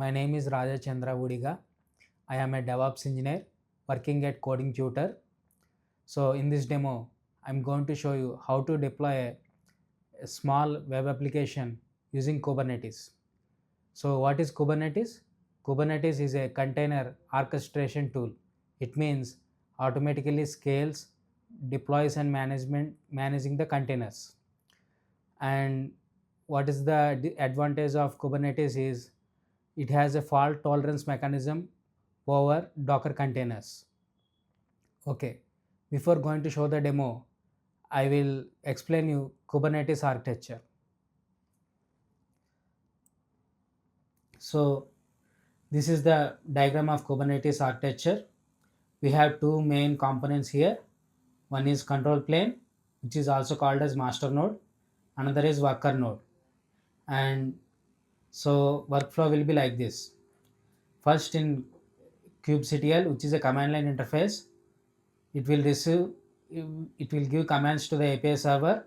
My name is Rajachandra Voodiga. I am a DevOps engineer working at Coding Tutor. So in this demo, I'm going to show you how to deploy a small web application using Kubernetes. So what is Kubernetes? Kubernetes is a container orchestration tool. It means automatically scales, deploys and managing the containers. And what is the advantage of Kubernetes is it has a fault tolerance mechanism over Docker containers. Okay, before going to show the demo, I will explain you Kubernetes architecture. So this is the diagram of Kubernetes architecture. We have two main components here. One is control plane, which is also called as master node. Another is worker node. And so workflow will be like this. First in kubectl, which is a command line interface, it will receive, it will give commands to the API server,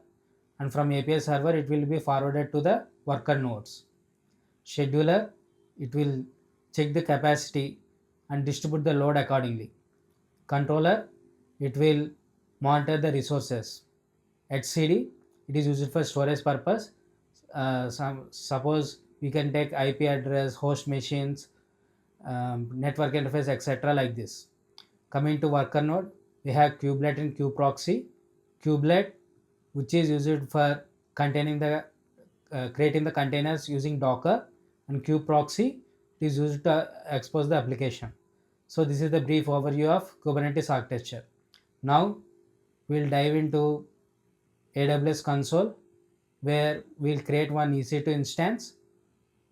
and from API server it will be forwarded to the worker nodes. Scheduler, it will check the capacity and distribute the load accordingly. Controller, it will monitor the resources. etcd, it is used for storage purpose. Suppose we can take IP address, host machines, network interface, etc. like this. Coming to worker node, we have kubelet and kubeproxy. Kubelet, which is used for containing the creating the containers using Docker, and kubeproxy is used to expose the application. So this is the brief overview of Kubernetes architecture. Now we'll dive into AWS console, where we'll create one EC2 instance.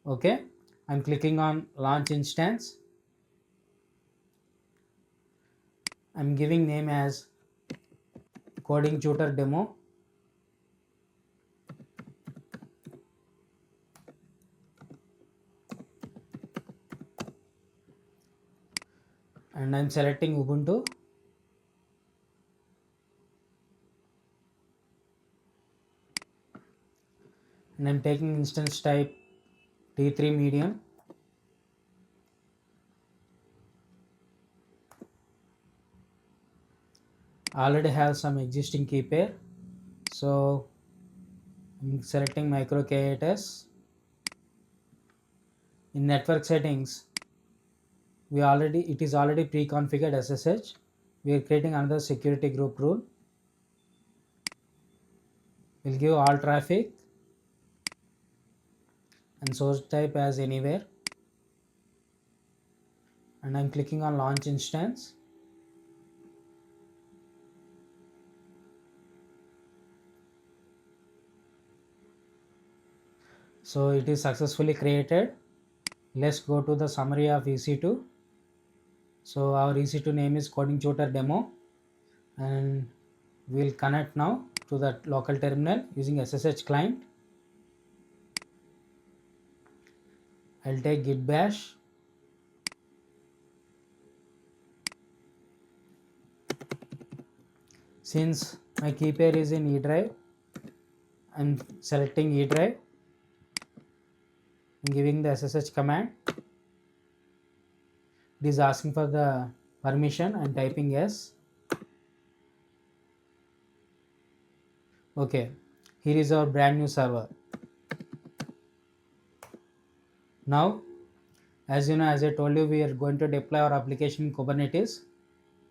Okay, I'm clicking on launch instance. I'm giving name as Coding Tutor Demo. And I'm selecting Ubuntu. And I'm taking instance type T3 medium. I already have some existing key pair, so I'm selecting micro K8s. In network settings, it is already pre-configured SSH. We are creating another security group rule. We'll give all traffic and source type as anywhere. And I'm clicking on launch instance. So it is successfully created. Let's go to the summary of EC2. So our EC2 name is Coding Tutor Demo, and we'll connect now to the local terminal using SSH client. I'll take git bash. Since my key pair is in E drive, I'm selecting E drive and giving the SSH command. It is asking for the permission. I'm typing yes. Okay, here is our brand new server. Now, as you know, as I told you, we are going to deploy our application in Kubernetes.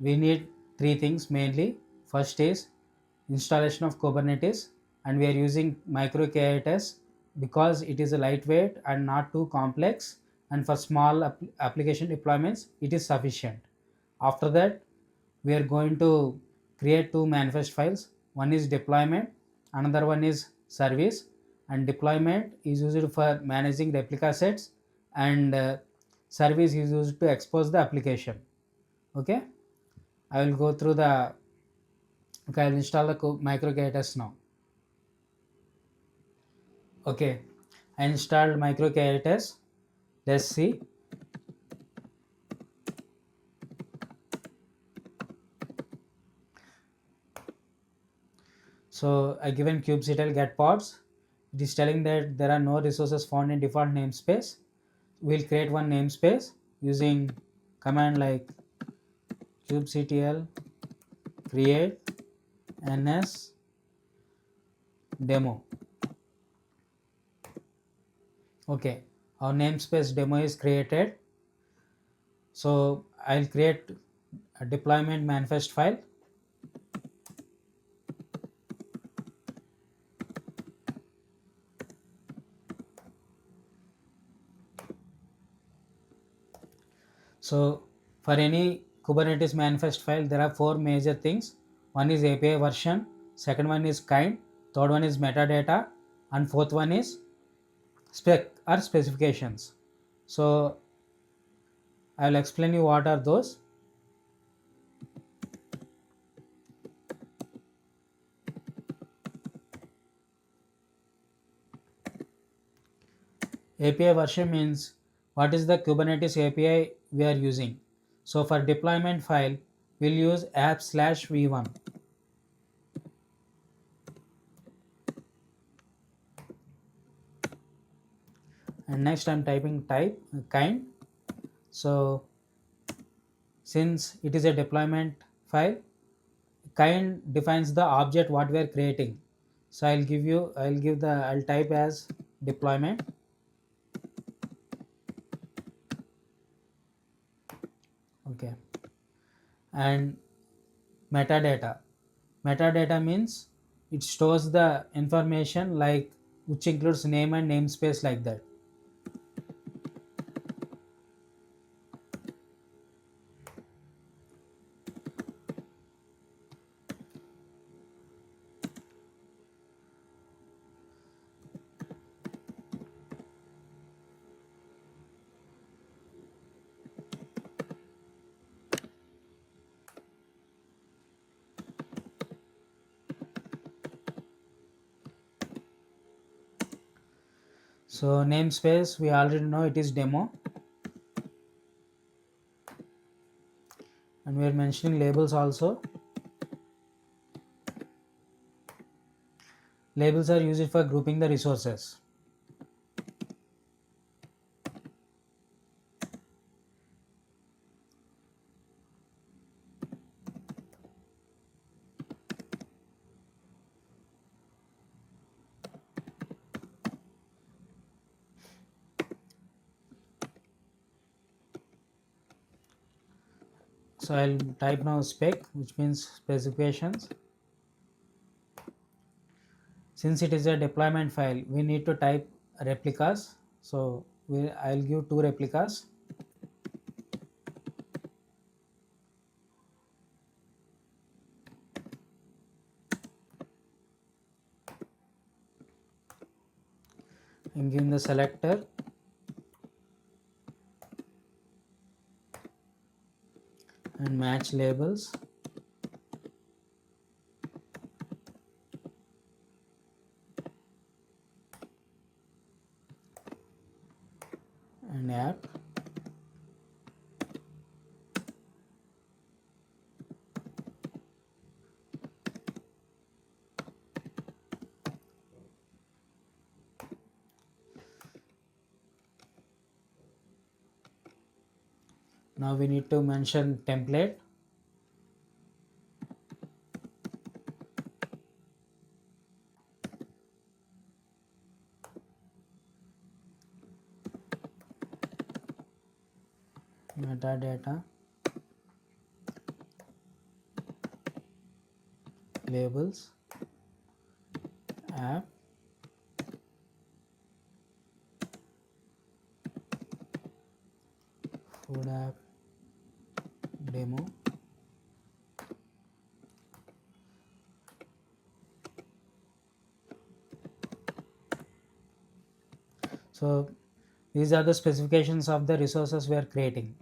We need three things mainly. First is installation of Kubernetes, and we are using micro K8s because it is a lightweight and not too complex, and for small application deployments it is sufficient. After that, we are going to create two manifest files. One is deployment, another one is service. And deployment is used for managing replica sets, and service is used to expose the application. Okay, I will go through the I will install the micro K8s now. Okay, I installed micro K8s. Let's see. So I given kubectl get pods. It is telling that there are no resources found in default namespace. we'll create one namespace using command like kubectl create ns demo. Okay, our namespace demo is created. So I'll create a deployment manifest file. So for any Kubernetes manifest file, there are four major things. One is API version, second one is kind, third one is metadata, and fourth one is spec or specifications. So I will explain you what are those. API version means what is the Kubernetes API we are using. So for deployment file, we'll use app/v1. And next I'm typing type kind. So since it is a deployment file, kind defines the object what we are creating. So I'll type as deployment. Okay. And metadata. Metadata means it stores the information like which includes name and namespace like that. So namespace we already know it is demo, and we are mentioning labels also. Labels are used for grouping the resources. So I'll type now spec, which means specifications. Since it is a deployment file, we need to type replicas. So I'll give two replicas. I'm giving the selector and match labels. And app. Now we need to mention template. Metadata, labels, app, food app, demo. So these are the specifications of the resources we are creating.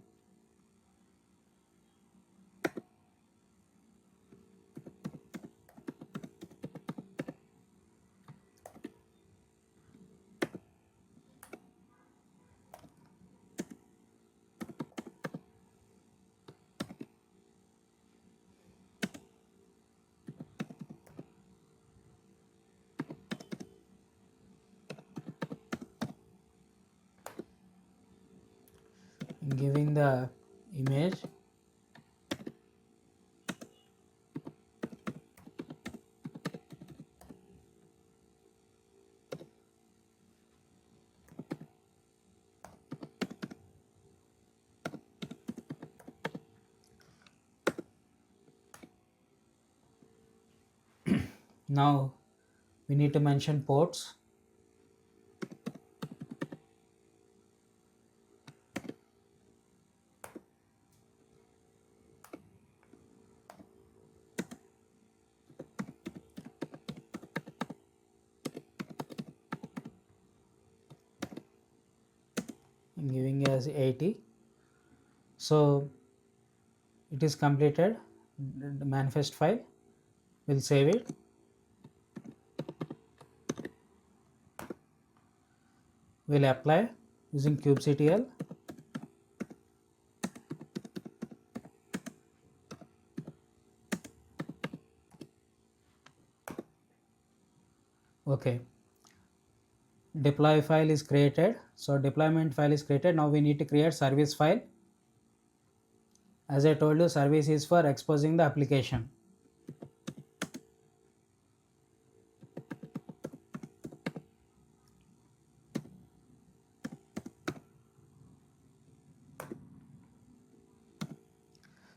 giving the image. Now we need to mention ports. I'm giving as 80. So it is completed. The manifest file, we'll save it. We'll apply using kubectl. Okay, deploy file is created. So deployment file is created. Now we need to create service file. As I told you, service is for exposing the application.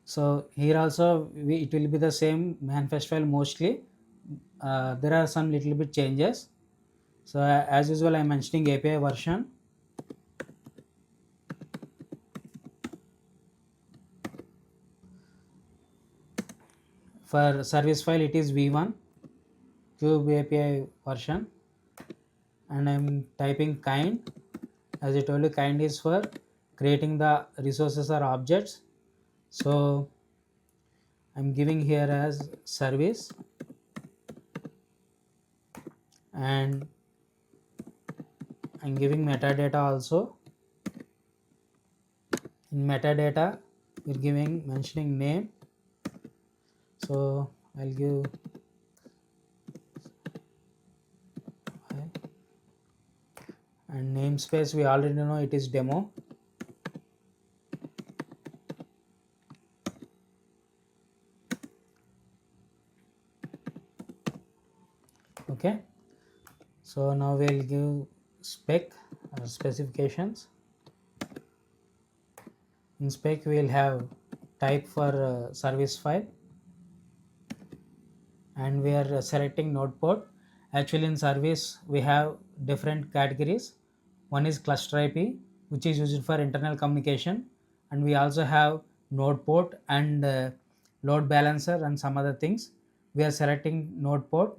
So here also it will be the same manifest file mostly. There are some little bit changes. So as usual, I am mentioning API version. For service file, it is v1 kube API version, and I am typing kind. As I told you, kind is for creating the resources or objects. So I am giving here as service, and I am giving metadata also. In metadata, we are giving mentioning name. So I'll give and namespace. We already know it is demo. Okay. So now we'll give spec specifications. In spec, we'll have type for service file, and we are selecting node port. Actually, in service, we have different categories. One is cluster IP, which is used for internal communication, and we also have node port and load balancer and some other things. We are selecting node port,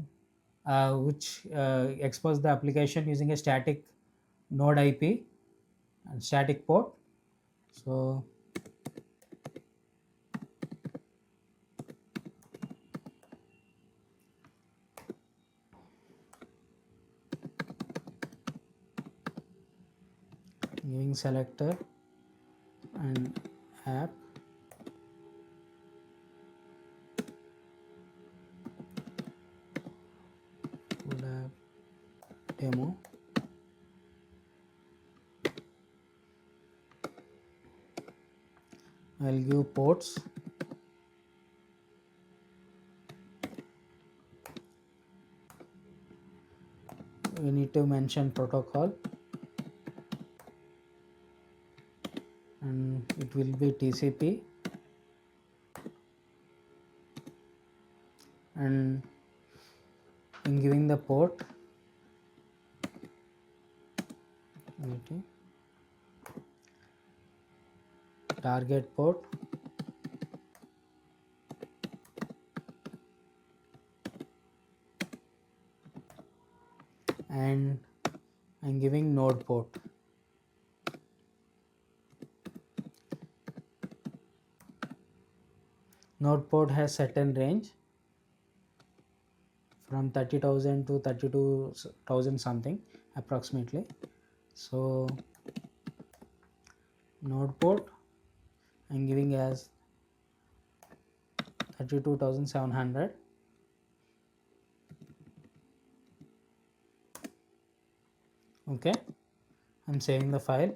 which expose the application using a static node IP and static port. So giving selector and app, full app demo, I'll give ports, we need to mention protocol, and it will be TCP, and in giving the port, okay, target port, and I'm giving node port. Node port has certain range from 30,000 to 32,000 something approximately. So node port I'm giving as 32,700. Okay, I'm saving the file.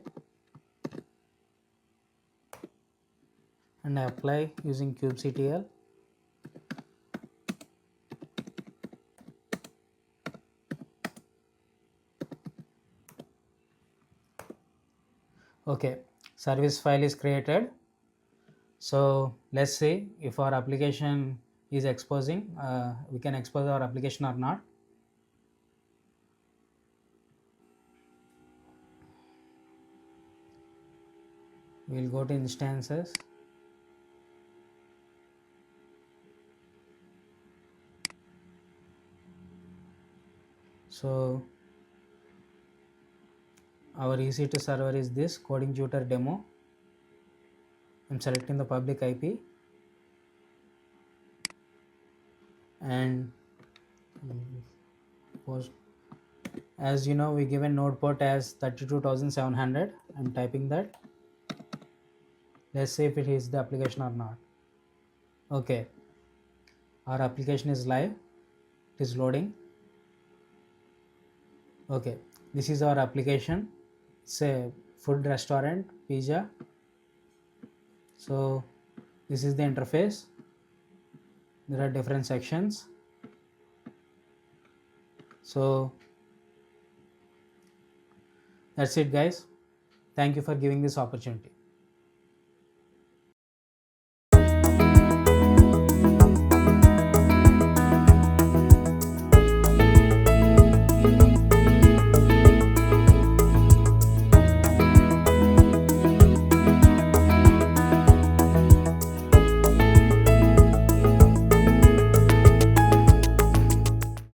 and I apply using kubectl. Okay, service file is created. So let's see if our application is exposing, we can expose our application or not. We'll go to instances. So our EC2 server is this coding tutor demo. I'm selecting the public IP and post. As you know, we given node port as 32,700. I'm typing that. Let's see if it is the application or not. Okay, our application is live. It is loading. Okay, this is our application. It's a food restaurant, pizza. So this is the interface. There are different sections. So that's it, guys. Thank you for giving this opportunity.